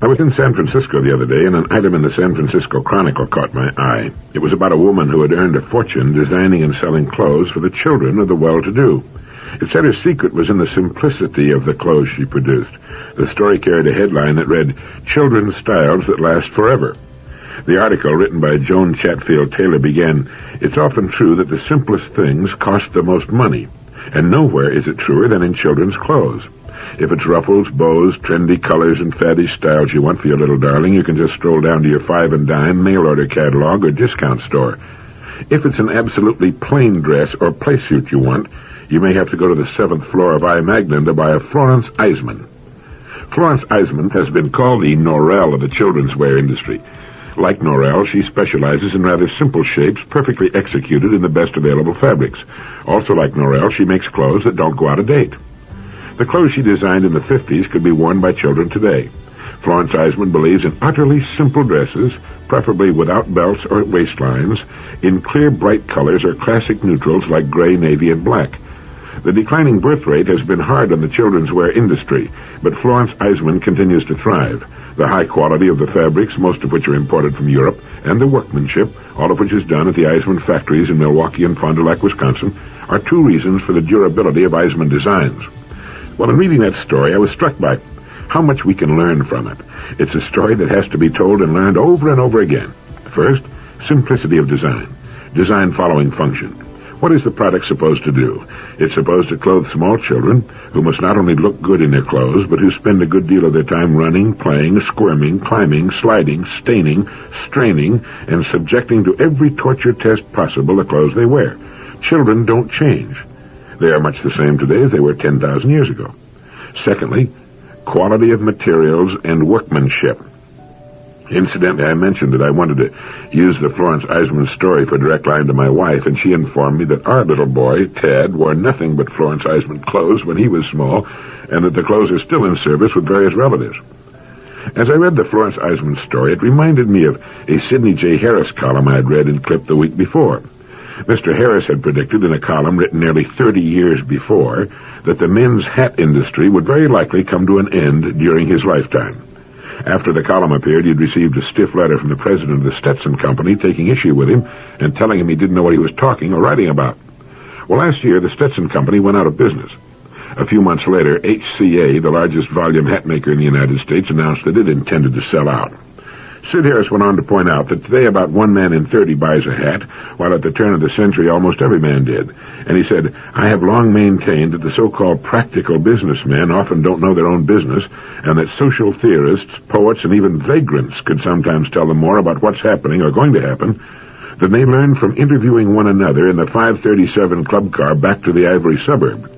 I was in San Francisco the other day, and an item in the San Francisco Chronicle caught my eye. It was about a woman who had earned a fortune designing and selling clothes for the children of the well-to-do. It said her secret was in the simplicity of the clothes she produced. The story carried a headline that read, "Children's Styles That Last Forever." The article, written by Joan Chatfield Taylor, began, "It's often true that the simplest things cost the most money, and nowhere is it truer than in children's clothes. If it's ruffles, bows, trendy colors, and faddy styles you want for your little darling, you can just stroll down to your five and dime mail-order catalog or discount store. If it's an absolutely plain dress or play suit you want, you may have to go to the 7th floor of I. Magnin to buy a Florence Eisman." Florence Eisman has been called the Norel of the children's wear industry. Like Norel, she specializes in rather simple shapes, perfectly executed in the best available fabrics. Also like Norel, she makes clothes that don't go out of date. The clothes she designed in the 50s could be worn by children today. Florence Eisman believes in utterly simple dresses, preferably without belts or waistlines, in clear, bright colors or classic neutrals like gray, navy, and black. The declining birth rate has been hard on the children's wear industry, but Florence Eisman continues to thrive. The high quality of the fabrics, most of which are imported from Europe, and the workmanship, all of which is done at the Eisman factories in Milwaukee and Fond du Lac, Wisconsin, are two reasons for the durability of Eisman designs. Well, in reading that story, I was struck by how much we can learn from it. It's a story that has to be told and learned over and over again. First, simplicity of design. Design following function. What is the product supposed to do? It's supposed to clothe small children who must not only look good in their clothes, but who spend a good deal of their time running, playing, squirming, climbing, sliding, staining, straining, and subjecting to every torture test possible the clothes they wear. Children don't change. They are much the same today as they were 10,000 years ago. Secondly, quality of materials and workmanship. Incidentally, I mentioned that I wanted to use the Florence Eisman story for a direct line to my wife, and she informed me that our little boy, Ted, wore nothing but Florence Eisman clothes when he was small, and that the clothes are still in service with various relatives. As I read the Florence Eisman story, it reminded me of a Sidney J. Harris column I had read and clipped the week before. Mr. Harris had predicted in a column written nearly 30 years before that the men's hat industry would very likely come to an end during his lifetime. After the column appeared, he'd received a stiff letter from the president of the Stetson Company taking issue with him and telling him he didn't know what he was talking or writing about. Well, last year, the Stetson Company went out of business. A few months later, HCA, the largest volume hat maker in the United States, announced that it intended to sell out. Sid Harris went on to point out that today about 1 man in 30 buys a hat, while at the turn of the century almost every man did. And he said, "I have long maintained that the so-called practical businessmen often don't know their own business, and that social theorists, poets, and even vagrants could sometimes tell them more about what's happening or going to happen than they learn from interviewing one another in the 537 club car back to the Ivory Suburb."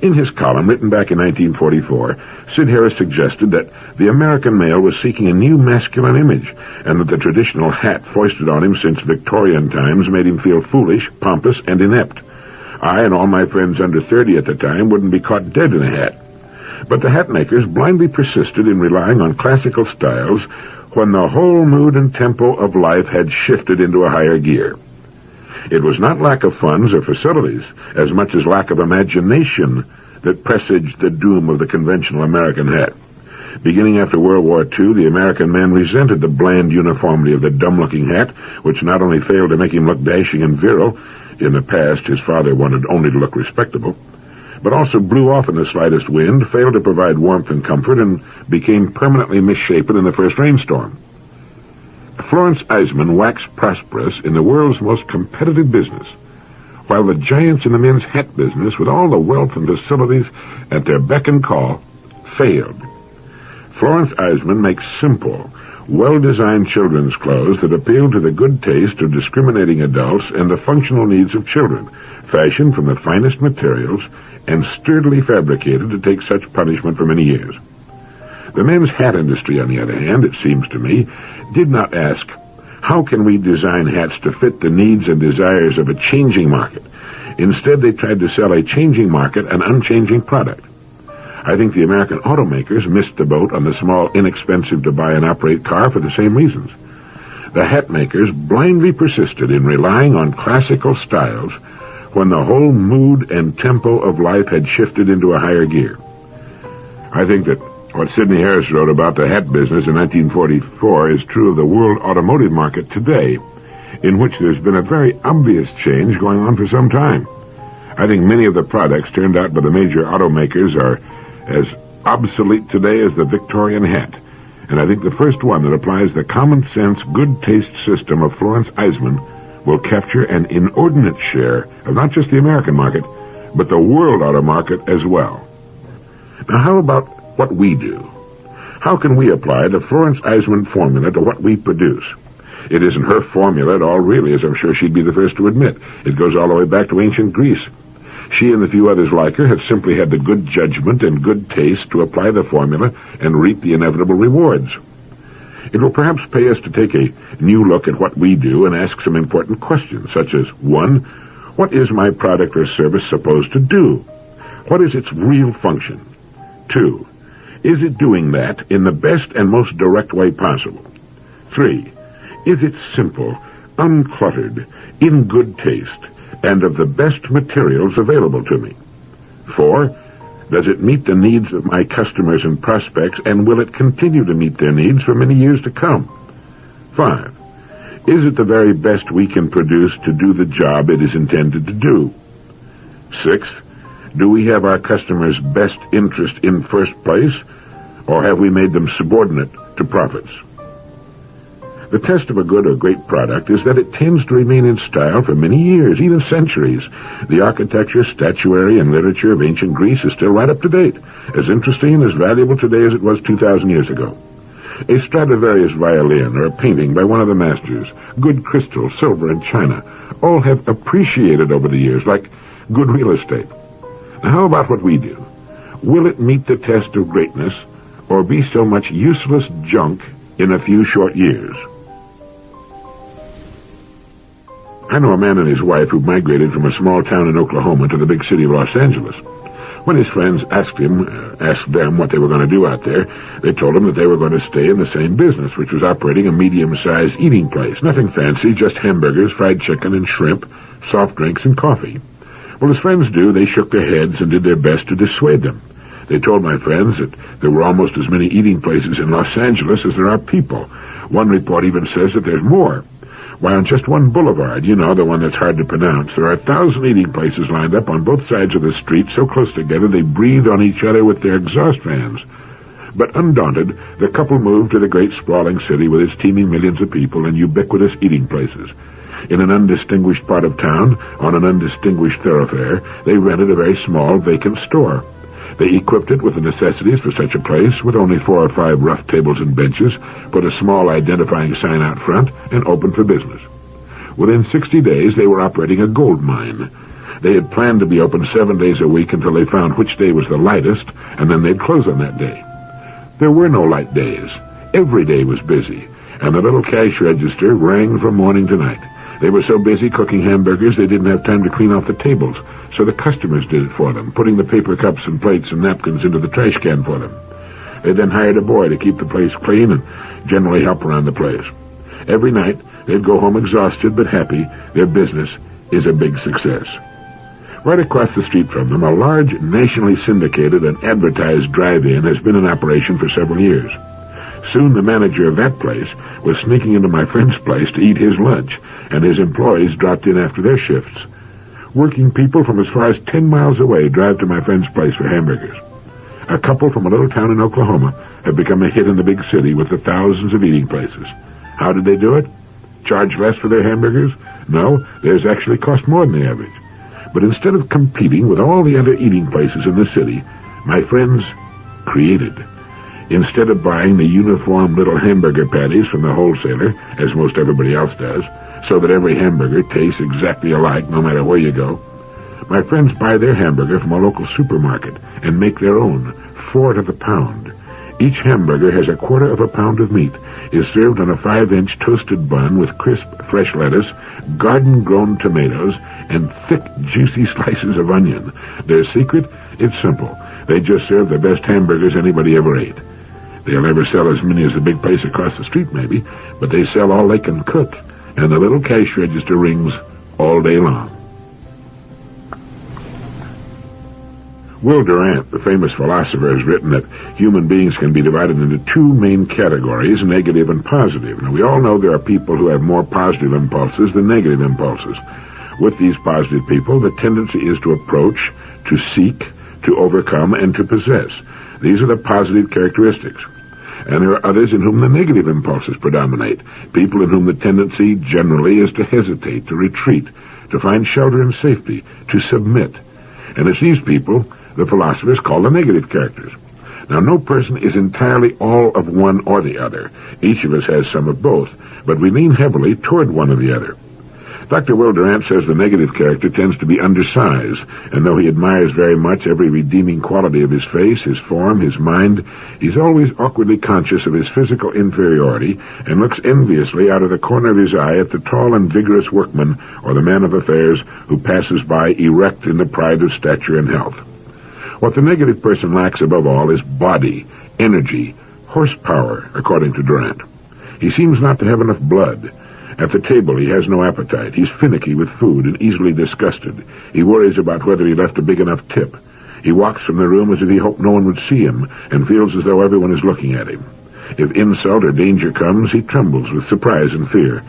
In his column, written back in 1944, Sid Harris suggested that the American male was seeking a new masculine image, and that the traditional hat foisted on him since Victorian times made him feel foolish, pompous, and inept. I and all my friends under 30 at the time wouldn't be caught dead in a hat. But the hat makers blindly persisted in relying on classical styles when the whole mood and tempo of life had shifted into a higher gear. It was not lack of funds or facilities, as much as lack of imagination, that presaged the doom of the conventional American hat. Beginning after World War II, the American man resented the bland uniformity of the dumb-looking hat, which not only failed to make him look dashing and virile — in the past his father wanted only to look respectable — but also blew off in the slightest wind, failed to provide warmth and comfort, and became permanently misshapen in the first rainstorm. Florence Eisman waxed prosperous in the world's most competitive business, while the giants in the men's hat business, with all the wealth and facilities at their beck and call, failed. Florence Eisman makes simple, well-designed children's clothes that appeal to the good taste of discriminating adults and the functional needs of children, fashioned from the finest materials and sturdily fabricated to take such punishment for many years. The men's hat industry, on the other hand, it seems to me, did not ask, how can we design hats to fit the needs and desires of a changing market? Instead, they tried to sell a changing market an unchanging product. I think the American automakers missed the boat on the small, inexpensive-to-buy and operate car for the same reasons. The hat makers blindly persisted in relying on classical styles when the whole mood and tempo of life had shifted into a higher gear. I think that What Sidney Harris wrote about the hat business in 1944 is true of the world automotive market today, in which there's been a very obvious change going on for some time. I think many of the products turned out by the major automakers are as obsolete today as the Victorian hat, and I think the first one that applies the common-sense, good-taste system of Florence Eisman will capture an inordinate share of not just the American market, but the world auto market as well. Now, how about what we do? How can we apply the Florence Eisman formula to what we produce? It isn't her formula at all, really, as I'm sure she'd be the first to admit. It goes all the way back to ancient Greece. She and the few others like her have simply had the good judgment and good taste to apply the formula and reap the inevitable rewards. It will perhaps pay us to take a new look at what we do and ask some important questions, such as, 1, what is my product or service supposed to do? What is its real function? 2, is it doing that in the best and most direct way possible? 3, is it simple, uncluttered, in good taste, and of the best materials available to me? 4, does it meet the needs of my customers and prospects, and will it continue to meet their needs for many years to come? 5, is it the very best we can produce to do the job it is intended to do? 6, do we have our customers' best interest in first place, or have we made them subordinate to profits? The test of a good or great product is that it tends to remain in style for many years, even centuries. The architecture, statuary, and literature of ancient Greece is still right up to date, as interesting and as valuable today as it was 2,000 years ago. A Stradivarius violin or a painting by one of the masters, good crystal, silver, and china, all have appreciated over the years, like good real estate. Now, how about what we do? Will it meet the test of greatness, or be so much useless junk in a few short years? I know a man and his wife who migrated from a small town in Oklahoma to the big city of Los Angeles. When his friends asked them what they were going to do out there, they told him that they were going to stay in the same business, which was operating a medium-sized eating place. Nothing fancy, just hamburgers, fried chicken, and shrimp, soft drinks, and coffee. Well, as friends do, they shook their heads and did their best to dissuade them. They told my friends that there were almost as many eating places in Los Angeles as there are people. One report even says that there's more. Why, on just one boulevard, you know, the one that's hard to pronounce, there are 1,000 eating places lined up on both sides of the street so close together they breathe on each other with their exhaust fans. But undaunted, the couple moved to the great sprawling city with its teeming millions of people and ubiquitous eating places. In an undistinguished part of town, on an undistinguished thoroughfare, they rented a very small, vacant store. They equipped it with the necessities for such a place, with only 4 or 5 rough tables and benches, put a small identifying sign out front, and opened for business. Within 60 days, they were operating a gold mine. They had planned to be open 7 days a week until they found which day was the lightest, and then they'd close on that day. There were no light days. Every day was busy, and the little cash register rang from morning to night. They were so busy cooking hamburgers they didn't have time to clean off the tables, so the customers did it for them, putting the paper cups and plates and napkins into the trash can for them. They then hired a boy to keep the place clean and generally help around the place. Every night, they'd go home exhausted but happy. Their business is a big success. Right across the street from them, a large, nationally syndicated and advertised drive-in has been in operation for several years. Soon the manager of that place was sneaking into my friend's place to eat his lunch, and his employees dropped in after their shifts. Working people from as far as 10 miles away drive to my friend's place for hamburgers. A couple from a little town in Oklahoma have become a hit in the big city with the thousands of eating places. How did they do it? Charge less for their hamburgers? No, theirs actually cost more than the average. But instead of competing with all the other eating places in the city, my friends created. Instead of buying the uniform little hamburger patties from the wholesaler, as most everybody else does, so that every hamburger tastes exactly alike no matter where you go, my friends buy their hamburger from a local supermarket and make their own, 4 to the pound. Each hamburger has 1/4 pound of meat, is served on a 5-inch toasted bun with crisp, fresh lettuce, garden-grown tomatoes, and thick, juicy slices of onion. Their secret? It's simple. They just serve the best hamburgers anybody ever ate. They'll never sell as many as the big place across the street, maybe, but they sell all they can cook, and the little cash register rings all day long. Will Durant, the famous philosopher, has written that human beings can be divided into two main categories, negative and positive. Now, we all know there are people who have more positive impulses than negative impulses. With these positive people, the tendency is to approach, to seek, to overcome, and to possess. These are the positive characteristics. And there are others in whom the negative impulses predominate, people in whom the tendency generally is to hesitate, to retreat, to find shelter and safety, to submit. And it's these people the philosophers call the negative characters. Now, no person is entirely all of one or the other. Each of us has some of both, but we lean heavily toward one or the other. Dr. Will Durant says the negative character tends to be undersized, and though he admires very much every redeeming quality of his face, his form, his mind, he's always awkwardly conscious of his physical inferiority and looks enviously out of the corner of his eye at the tall and vigorous workman or the man of affairs who passes by erect in the pride of stature and health. What the negative person lacks above all is body, energy, horsepower, according to Durant. He seems not to have enough blood. At the table, he has no appetite. He's finicky with food and easily disgusted. He worries about whether he left a big enough tip. He walks from the room as if he hoped no one would see him and feels as though everyone is looking at him. If insult or danger comes, he trembles with surprise and fear.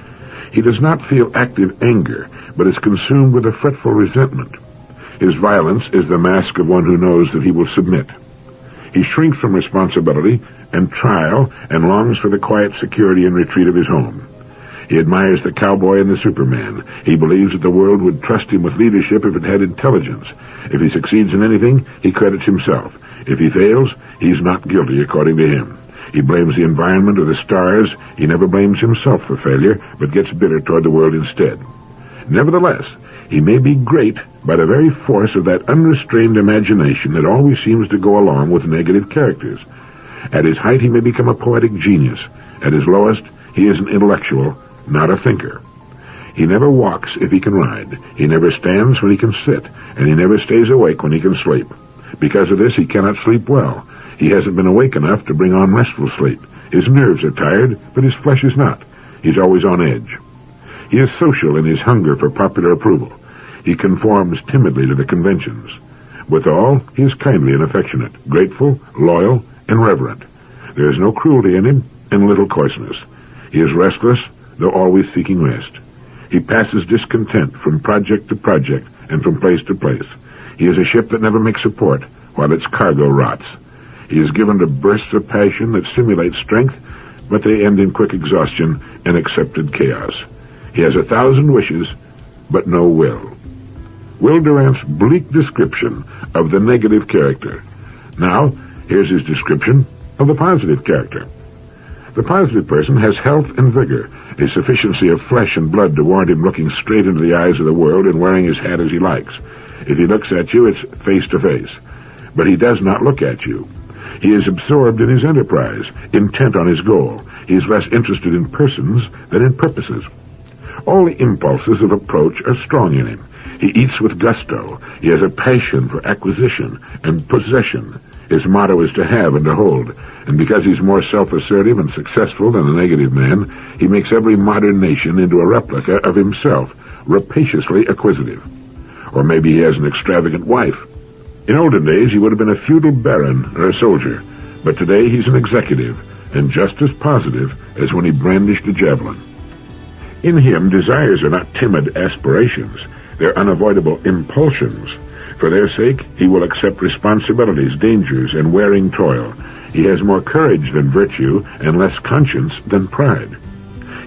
He does not feel active anger, but is consumed with a fretful resentment. His violence is the mask of one who knows that he will submit. He shrinks from responsibility and trial and longs for the quiet security and retreat of his home. He admires the cowboy and the Superman. He believes that the world would trust him with leadership if it had intelligence. If he succeeds in anything, he credits himself. If he fails, he's not guilty according to him. He blames the environment or the stars. He never blames himself for failure, but gets bitter toward the world instead. Nevertheless, he may be great by the very force of that unrestrained imagination that always seems to go along with negative characters. At his height, he may become a poetic genius. At his lowest, he is an intellectual, not a thinker. He never walks if he can ride. He never stands when he can sit, and he never stays awake when he can sleep. Because of this, he cannot sleep well. He hasn't been awake enough to bring on restful sleep. His nerves are tired, but his flesh is not. He's always on edge. He is social in his hunger for popular approval. He conforms timidly to the conventions. Withal, he is kindly and affectionate, grateful, loyal, and reverent. There is no cruelty in him, and little coarseness. He is restless, though always seeking rest. He passes discontent from project to project and from place to place. He is a ship that never makes a port, while its cargo rots. He is given to bursts of passion that simulate strength, but they end in quick exhaustion and accepted chaos. He has 1,000 wishes, but no will. Will Durant's bleak description of the negative character. Now, here's his description of the positive character. The positive person has health and vigor, a sufficiency of flesh and blood to warrant him looking straight into the eyes of the world and wearing his hat as he likes. If he looks at you, it's face to face. But he does not look at you. He is absorbed in his enterprise, intent on his goal. He is less interested in persons than in purposes. All the impulses of approach are strong in him. He eats with gusto. He has a passion for acquisition and possession. His motto is to have and to hold. And because he's more self-assertive and successful than a negative man, he makes every modern nation into a replica of himself, rapaciously acquisitive. Or maybe he has an extravagant wife. In olden days, he would have been a feudal baron or a soldier, but today he's an executive, and just as positive as when he brandished a javelin. In him, desires are not timid aspirations. They're unavoidable impulsions. For their sake, he will accept responsibilities, dangers, and wearing toil. He has more courage than virtue and less conscience than pride.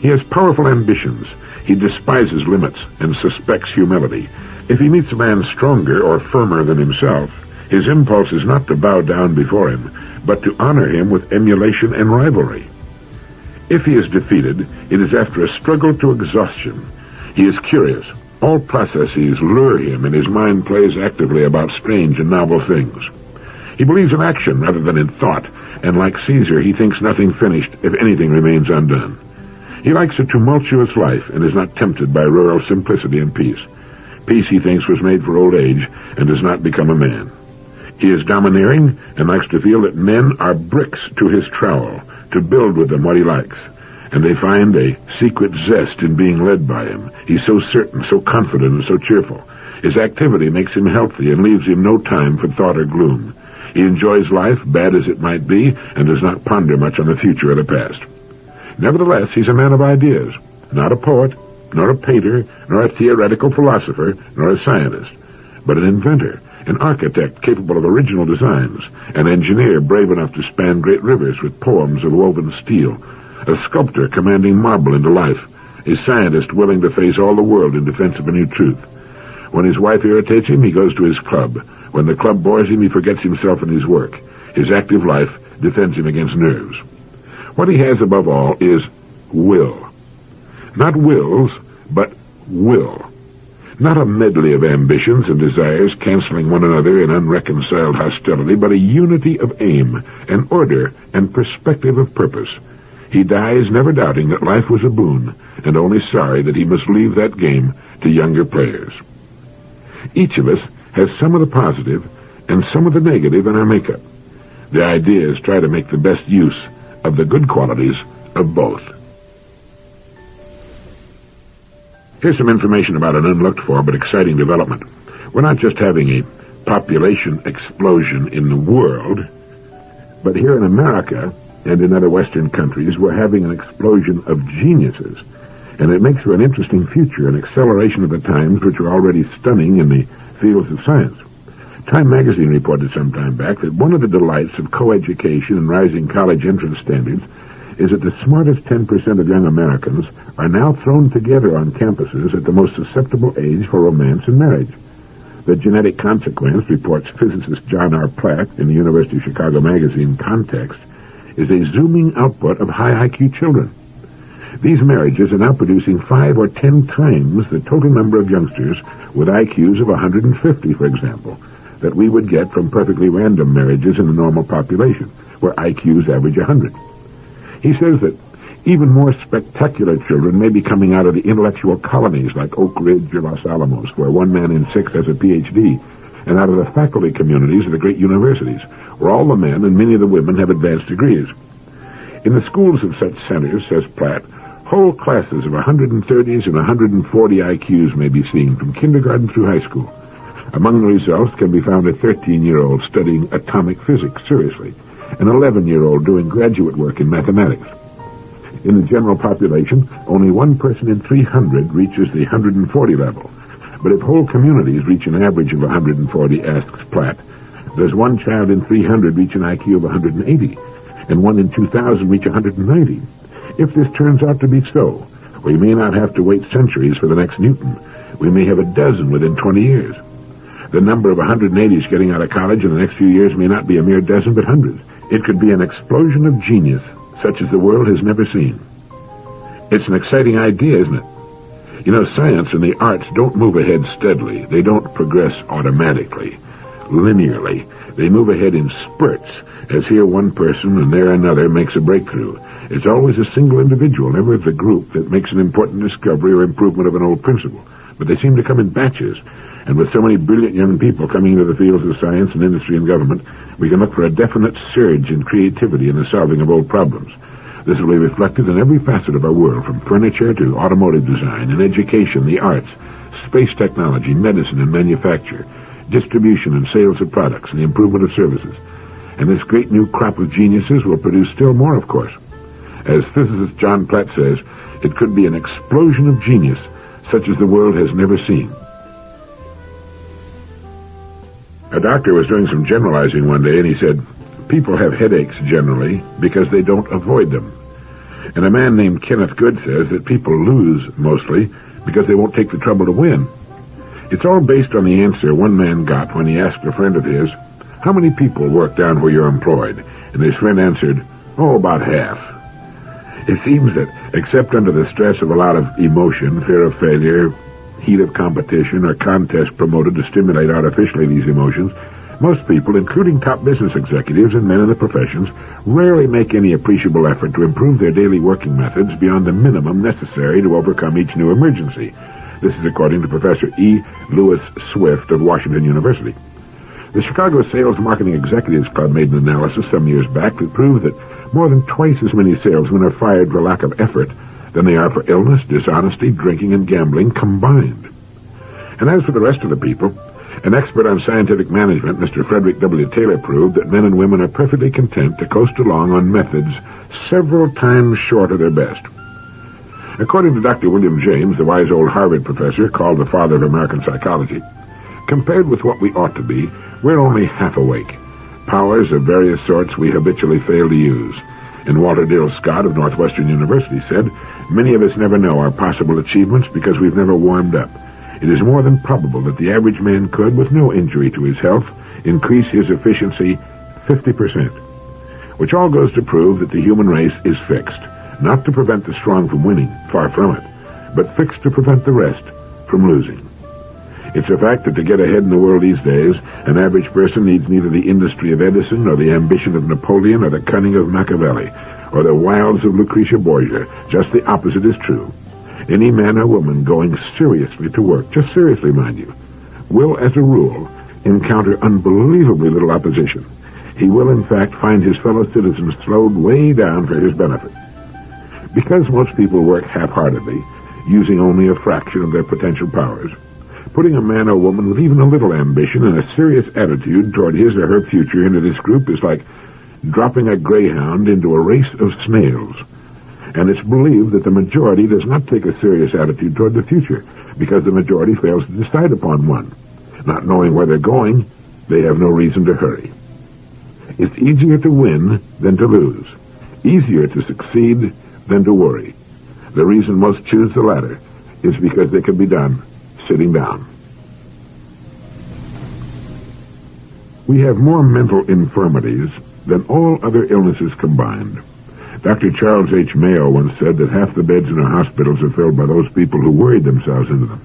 He has powerful ambitions. He despises limits and suspects humility. If he meets a man stronger or firmer than himself, his impulse is not to bow down before him, but to honor him with emulation and rivalry. If he is defeated, it is after a struggle to exhaustion. He is curious. All processes lure him, and his mind plays actively about strange and novel things. He believes in action rather than in thought, and like Caesar, he thinks nothing finished if anything remains undone. He likes a tumultuous life and is not tempted by rural simplicity and peace. Peace, he thinks, was made for old age and does not become a man. He is domineering and likes to feel that men are bricks to his trowel, to build with them what he likes. And they find a secret zest in being led by him. He's so certain, so confident, and so cheerful. His activity makes him healthy and leaves him no time for thought or gloom. He enjoys life, bad as it might be, and does not ponder much on the future or the past. Nevertheless, he's a man of ideas, not a poet, nor a painter, nor a theoretical philosopher, nor a scientist, but an inventor, an architect capable of original designs, an engineer brave enough to span great rivers with poems of woven steel, a sculptor commanding marble into life, a scientist willing to face all the world in defense of a new truth. When his wife irritates him, he goes to his club. When the club bores him, he forgets himself and his work. His active life defends him against nerves. What he has above all is will. Not wills, but will. Not a medley of ambitions and desires canceling one another in unreconciled hostility, but a unity of aim, an order and perspective of purpose. He dies never doubting that life was a boon, and only sorry that he must leave that game to younger players. Each of us has some of the positive and some of the negative in our makeup. The idea is try to make the best use of the good qualities of both. Here's some information about an unlooked-for but exciting development. We're not just having a population explosion in the world, but here in America and in other Western countries, we're having an explosion of geniuses. And it makes for an interesting future, an acceleration of the times which are already stunning in the fields of science. Time magazine reported some time back that one of the delights of coeducation and rising college entrance standards is that the smartest 10% of young Americans are now thrown together on campuses at the most susceptible age for romance and marriage. The genetic consequence, reports physicist John R. Platt in the University of Chicago magazine Context, is a zooming output of high IQ children. These marriages are now producing 5 or 10 times the total number of youngsters with IQs of 150, for example, that we would get from perfectly random marriages in the normal population, where IQs average 100. He says that even more spectacular children may be coming out of the intellectual colonies like Oak Ridge or Los Alamos, where 1 man in 6 has a PhD, and out of the faculty communities of the great universities, where all the men and many of the women have advanced degrees. In the schools of such centers, says Platt, whole classes of 130s and 140 IQs may be seen from kindergarten through high school. Among the results can be found a 13-year-old studying atomic physics seriously, an 11-year-old doing graduate work in mathematics. In the general population, only 1 person in 300 reaches the 140 level. But if whole communities reach an average of 140, asks Platt, does 1 child in 300 reach an IQ of 180, and 1 in 2,000 reach 190? If this turns out to be so, we may not have to wait centuries for the next Newton. We may have a dozen within 20 years. The number of 180s getting out of college in the next few years may not be a mere dozen, but hundreds. It could be an explosion of genius, such as the world has never seen. It's an exciting idea, isn't it? You know, science and the arts don't move ahead steadily. They don't progress automatically, linearly. They move ahead in spurts, as here one person and there another makes a breakthrough. It's always a single individual, never the group, that makes an important discovery or improvement of an old principle. But they seem to come in batches. And with so many brilliant young people coming into the fields of science and industry and government, we can look for a definite surge in creativity in the solving of old problems. This will be reflected in every facet of our world, from furniture to automotive design and education, the arts, space technology, medicine and manufacture, distribution and sales of products, and the improvement of services. And this great new crop of geniuses will produce still more, of course. As physicist John Platt says, it could be an explosion of genius such as the world has never seen. A doctor was doing some generalizing one day, and he said, people have headaches generally because they don't avoid them. And a man named Kenneth Good says that people lose mostly because they won't take the trouble to win. It's all based on the answer one man got when he asked a friend of his, how many people work down where you're employed? And his friend answered, oh, about half. It seems that, except under the stress of a lot of emotion, fear of failure, heat of competition, or contest promoted to stimulate artificially these emotions, most people, including top business executives and men in the professions, rarely make any appreciable effort to improve their daily working methods beyond the minimum necessary to overcome each new emergency. This is according to Professor E. Lewis Swift of Washington University. The Chicago Sales Marketing Executives Club made an analysis some years back that proved that more than twice as many salesmen are fired for lack of effort than they are for illness, dishonesty, drinking, and gambling combined. And as for the rest of the people, an expert on scientific management, Mr. Frederick W. Taylor, proved that men and women are perfectly content to coast along on methods several times short of their best. According to Dr. William James, the wise old Harvard professor, called the father of American psychology, compared with what we ought to be, we're only half awake. Powers of various sorts we habitually fail to use. And Walter Dill Scott of Northwestern University said, many of us never know our possible achievements because we've never warmed up. It is more than probable that the average man could, with no injury to his health, increase his efficiency 50%. Which all goes to prove that the human race is fixed, not to prevent the strong from winning, far from it, but fixed to prevent the rest from losing. It's a fact that to get ahead in the world these days, an average person needs neither the industry of Edison, nor the ambition of Napoleon, or the cunning of Machiavelli, or the wiles of Lucretia Borgia. Just the opposite is true. Any man or woman going seriously to work, just seriously, mind you, will, as a rule, encounter unbelievably little opposition. He will, in fact, find his fellow citizens slowed way down for his benefit. Because most people work half-heartedly, using only a fraction of their potential powers, putting a man or woman with even a little ambition and a serious attitude toward his or her future into this group is like dropping a greyhound into a race of snails. And it's believed that the majority does not take a serious attitude toward the future, because the majority fails to decide upon one. Not knowing where they're going, they have no reason to hurry. It's easier to win than to lose, easier to succeed than to worry. The reason most choose the latter is because they can be done sitting down. We have more mental infirmities than all other illnesses combined. Dr. Charles H. Mayo once said that half the beds in our hospitals are filled by those people who worried themselves into them.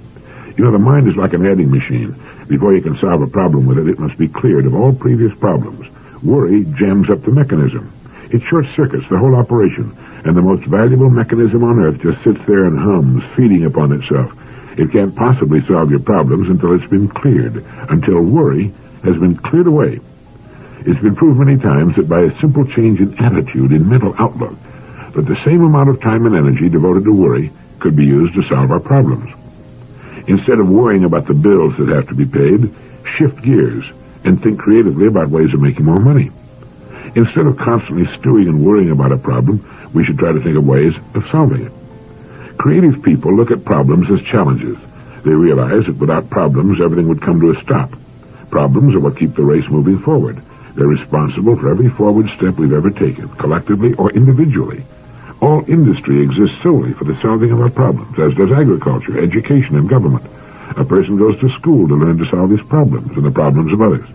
You know, the mind is like an adding machine. Before you can solve a problem with it, it must be cleared of all previous problems. Worry jams up the mechanism. It short-circuits the whole operation, and the most valuable mechanism on earth just sits there and hums, feeding upon itself. It can't possibly solve your problems until it's been cleared, until worry has been cleared away. It's been proved many times that by a simple change in attitude, in mental outlook, that the same amount of time and energy devoted to worry could be used to solve our problems. Instead of worrying about the bills that have to be paid, shift gears and think creatively about ways of making more money. Instead of constantly stewing and worrying about a problem, we should try to think of ways of solving it. Creative people look at problems as challenges. They realize that without problems, everything would come to a stop. Problems are what keep the race moving forward. They're responsible for every forward step we've ever taken, collectively or individually. All industry exists solely for the solving of our problems, as does agriculture, education, and government. A person goes to school to learn to solve his problems and the problems of others.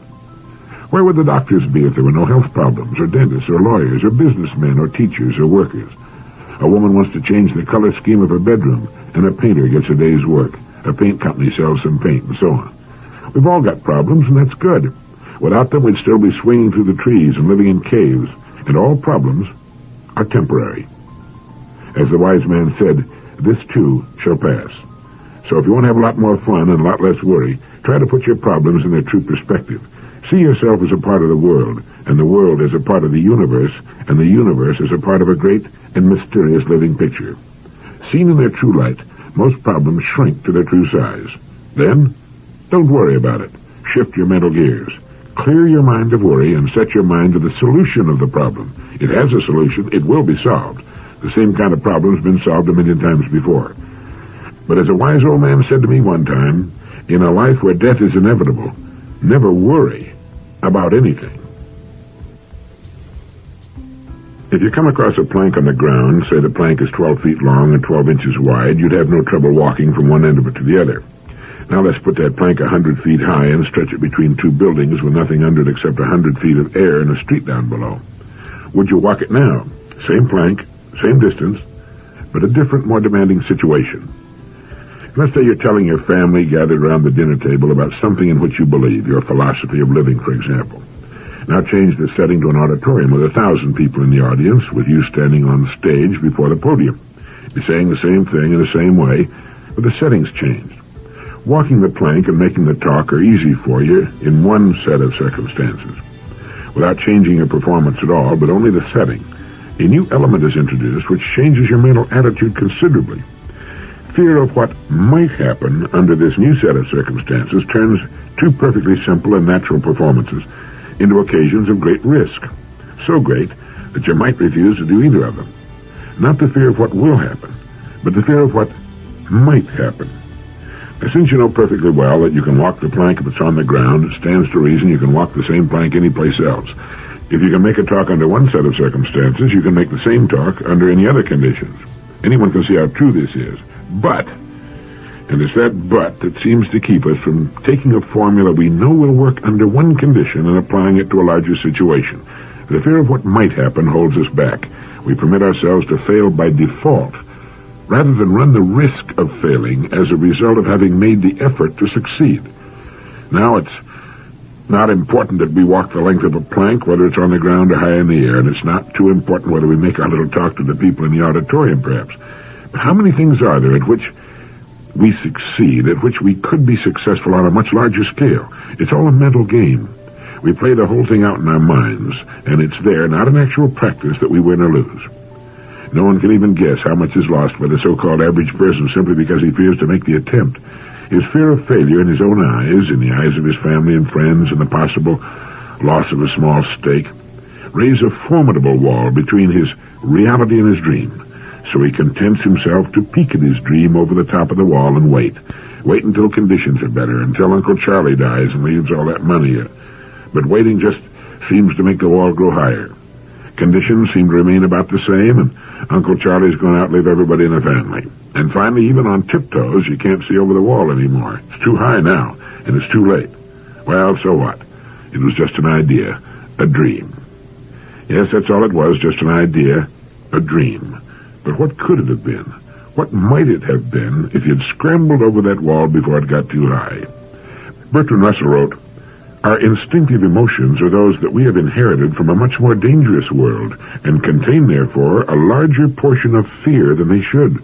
Where would the doctors be if there were no health problems, or dentists, or lawyers, or businessmen, or teachers, or workers? A woman wants to change the color scheme of her bedroom, and a painter gets a day's work. A paint company sells some paint, and so on. We've all got problems, and that's good. Without them, we'd still be swinging through the trees and living in caves, and all problems are temporary. As the wise man said, this too shall pass. So if you want to have a lot more fun and a lot less worry, try to put your problems in their true perspective. See yourself as a part of the world as a part of the universe, and the universe as a part of a great and mysterious living picture. Seen in their true light, most problems shrink to their true size. Then, don't worry about it. Shift your mental gears. Clear your mind of worry and set your mind to the solution of the problem. It has a solution. It will be solved. The same kind of problem's been solved a million times before. But as a wise old man said to me one time, in a life where death is inevitable, never worry about anything. If you come across a plank on the ground, say the plank is 12 feet long and 12 inches wide, you'd have no trouble walking from one end of it to the other. Now let's put that plank 100 feet high and stretch it between two buildings with nothing under it except 100 feet of air and a street down below. Would you walk it now? Same plank, same distance, but a different, more demanding situation. Let's say you're telling your family gathered around the dinner table about something in which you believe, your philosophy of living, for example. Now change the setting to an auditorium with 1,000 people in the audience, with you standing on stage before the podium. You're saying the same thing in the same way, but the setting's changed. Walking the plank and making the talk are easy for you in one set of circumstances. Without changing your performance at all, but only the setting, a new element is introduced which changes your mental attitude considerably. fear of what might happen under this new set of circumstances turns two perfectly simple and natural performances into occasions of great risk. So great that you might refuse to do either of them. Not the fear of what will happen, but the fear of what might happen. Now, since you know perfectly well that you can walk the plank if it's on the ground, it stands to reason you can walk the same plank anyplace else. If you can make a talk under one set of circumstances, you can make the same talk under any other conditions. Anyone can see how true this is. But, and it's that but that seems to keep us from taking a formula we know will work under one condition and applying it to a larger situation. The fear of what might happen holds us back. We permit ourselves to fail by default, rather than run the risk of failing as a result of having made the effort to succeed. Now it's not important that we walk the length of a plank, whether it's on the ground or high in the air, and it's not too important whether we make our little talk to the people in the auditorium, perhaps. But how many things are there at which we succeed, at which we could be successful on a much larger scale? It's all a mental game. We play the whole thing out in our minds, and it's there, not in actual practice, that we win or lose. No one can even guess how much is lost by the so-called average person simply because he fears to make the attempt. His fear of failure in his own eyes, in the eyes of his family and friends, and the possible loss of a small stake, raise a formidable wall between his reality and his dream. So he contents himself to peek at his dream over the top of the wall and wait. Wait until conditions are better, until Uncle Charlie dies and leaves all that money. But waiting just seems to make the wall grow higher. Conditions seem to remain about the same, and Uncle Charlie's going to outlive everybody in the family. And finally, even on tiptoes, you can't see over the wall anymore. It's too high now, and it's too late. Well, so what? It was just an idea, a dream. Yes, that's all it was, just an idea, a dream. But what could it have been? What might it have been if you'd scrambled over that wall before it got too high? Bertrand Russell wrote, "Our instinctive emotions are those that we have inherited from a much more dangerous world and contain, therefore, a larger portion of fear than they should.